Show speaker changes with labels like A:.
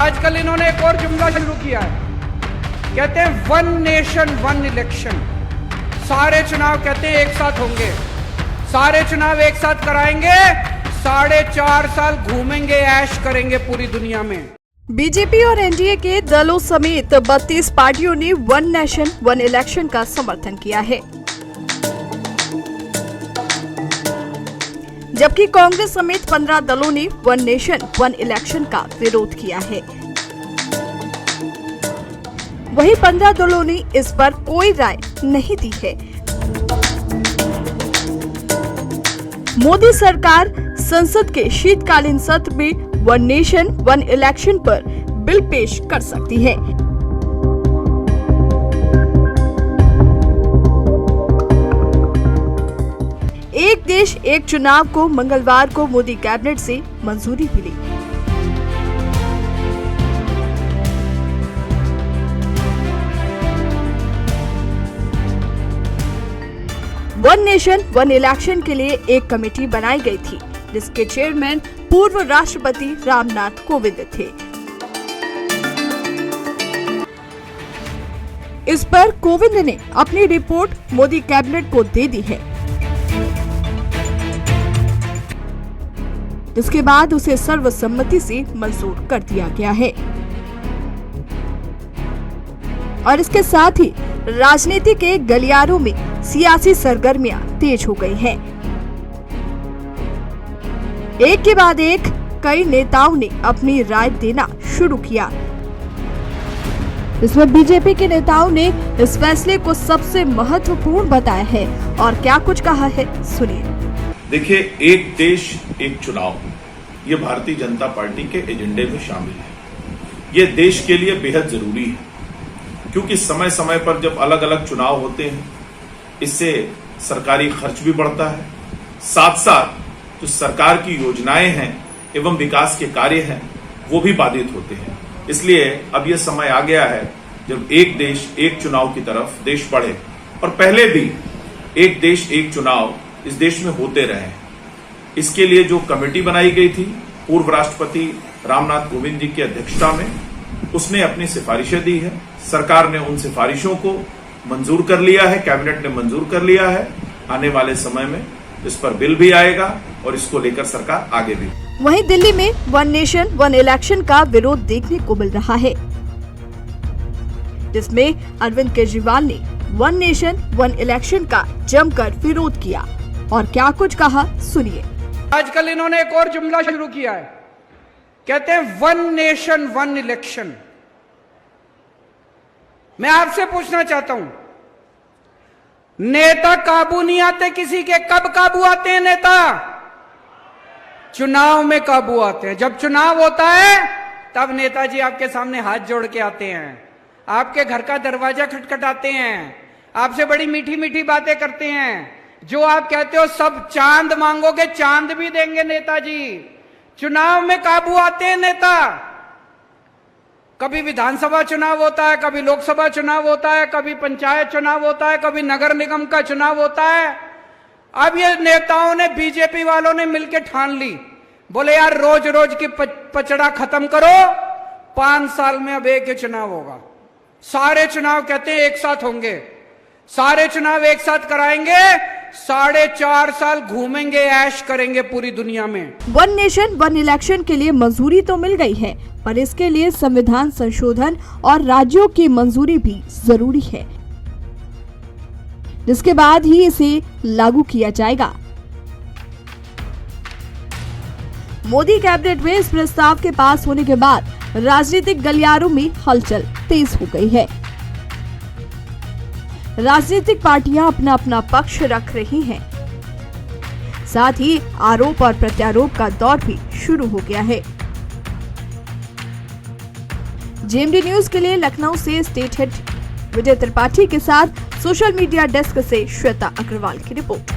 A: आजकल इन्होंने एक और जुमला शुरू किया है, कहते हैं वन नेशन वन इलेक्शन। सारे चुनाव कहते हैं एक साथ होंगे, सारे चुनाव एक साथ कराएंगे, 4.5 साल घूमेंगे, ऐश करेंगे पूरी दुनिया में।
B: बीजेपी और एनडीए के दलों समेत 32 पार्टियों ने वन नेशन वन इलेक्शन का समर्थन किया है, जबकि कांग्रेस समेत 15 दलों ने वन नेशन वन इलेक्शन का विरोध किया है। वहीं 15 दलों ने इस पर कोई राय नहीं दी है। मोदी सरकार संसद के शीतकालीन सत्र में वन नेशन वन इलेक्शन पर बिल पेश कर सकती है। एक देश एक चुनाव को मंगलवार को मोदी कैबिनेट से मंजूरी मिली। वन नेशन वन इलेक्शन के लिए एक कमेटी बनाई गई थी, जिसके चेयरमैन पूर्व राष्ट्रपति रामनाथ कोविंद थे। इस पर कोविंद ने अपनी रिपोर्ट मोदी कैबिनेट को दे दी है, जिसके बाद उसे सर्वसम्मति से मंजूर कर दिया गया है और इसके साथ ही राजनीति के गलियारों में सियासी सरगर्मियां तेज हो गई हैं। एक के बाद एक कई नेताओं ने अपनी राय देना शुरू किया। इसमें बीजेपी के नेताओं ने इस फैसले को सबसे महत्वपूर्ण बताया है और क्या कुछ कहा है, सुनिए।
C: देखिए, एक देश एक चुनाव, ये भारतीय जनता पार्टी के एजेंडे में शामिल है। ये देश के लिए बेहद जरूरी है, क्योंकि समय समय पर जब अलग अलग चुनाव होते हैं, इससे सरकारी खर्च भी बढ़ता है, साथ साथ जो सरकार की योजनाएं हैं एवं विकास के कार्य हैं वो भी बाधित होते हैं। इसलिए अब यह समय आ गया है जब एक देश एक चुनाव की तरफ देश बढ़े, और पहले भी एक देश एक चुनाव इस देश में होते रहे। इसके लिए जो कमेटी बनाई गई थी पूर्व राष्ट्रपति रामनाथ कोविंद जी की अध्यक्षता में, उसने अपनी सिफारिशें दी है। सरकार ने उन सिफारिशों को मंजूर कर लिया है, कैबिनेट ने मंजूर कर लिया है। आने वाले समय में इस पर बिल भी आएगा और इसको लेकर सरकार आगे भी।
B: वहीं दिल्ली में वन नेशन वन इलेक्शन का विरोध देखने को मिल रहा है, जिसमें अरविंद केजरीवाल ने वन नेशन वन इलेक्शन का जमकर विरोध किया और क्या कुछ कहा, सुनिए।
A: आजकल इन्होंने एक और जुमला शुरू किया है, कहते हैं वन नेशन वन इलेक्शन। मैं आपसे पूछना चाहता हूं, नेता काबू नहीं आते किसी के, कब काबू आते हैं नेता? चुनाव में काबू आते हैं। जब चुनाव होता है तब नेताजी आपके सामने हाथ जोड़ के आते हैं, आपके घर का दरवाजा खटखटाते हैं, आपसे बड़ी मीठी मीठी बातें करते हैं। जो आप कहते हो सब चांद मांगोगे, चांद भी देंगे नेताजी। चुनाव में काबू आते हैं नेता। कभी विधानसभा चुनाव होता है, कभी लोकसभा चुनाव होता है, कभी पंचायत चुनाव होता है, कभी नगर निगम का चुनाव होता है। अब ये नेताओं ने, बीजेपी वालों ने मिलकर ठान ली, बोले यार रोज रोज की पचड़ा खत्म करो, 5 साल में अब एक ही चुनाव होगा। सारे चुनाव कहते हैं एक साथ होंगे, सारे चुनाव एक साथ कराएंगे, 4.5 साल घूमेंगे, ऐश करेंगे पूरी दुनिया में।
B: वन नेशन वन इलेक्शन के लिए मंजूरी तो मिल गई है, पर इसके लिए संविधान संशोधन और राज्यों की मंजूरी भी जरूरी है, जिसके बाद ही इसे लागू किया जाएगा। मोदी कैबिनेट में इस प्रस्ताव के पास होने के बाद राजनीतिक गलियारों में हलचल तेज हो गई है। राजनीतिक पार्टियां अपना अपना पक्ष रख रही हैं, साथ ही आरोप और प्रत्यारोप का दौर भी शुरू हो गया है। जेएमडी न्यूज के लिए लखनऊ से स्टेट हेड विजय त्रिपाठी के साथ सोशल मीडिया डेस्क से श्वेता अग्रवाल की रिपोर्ट।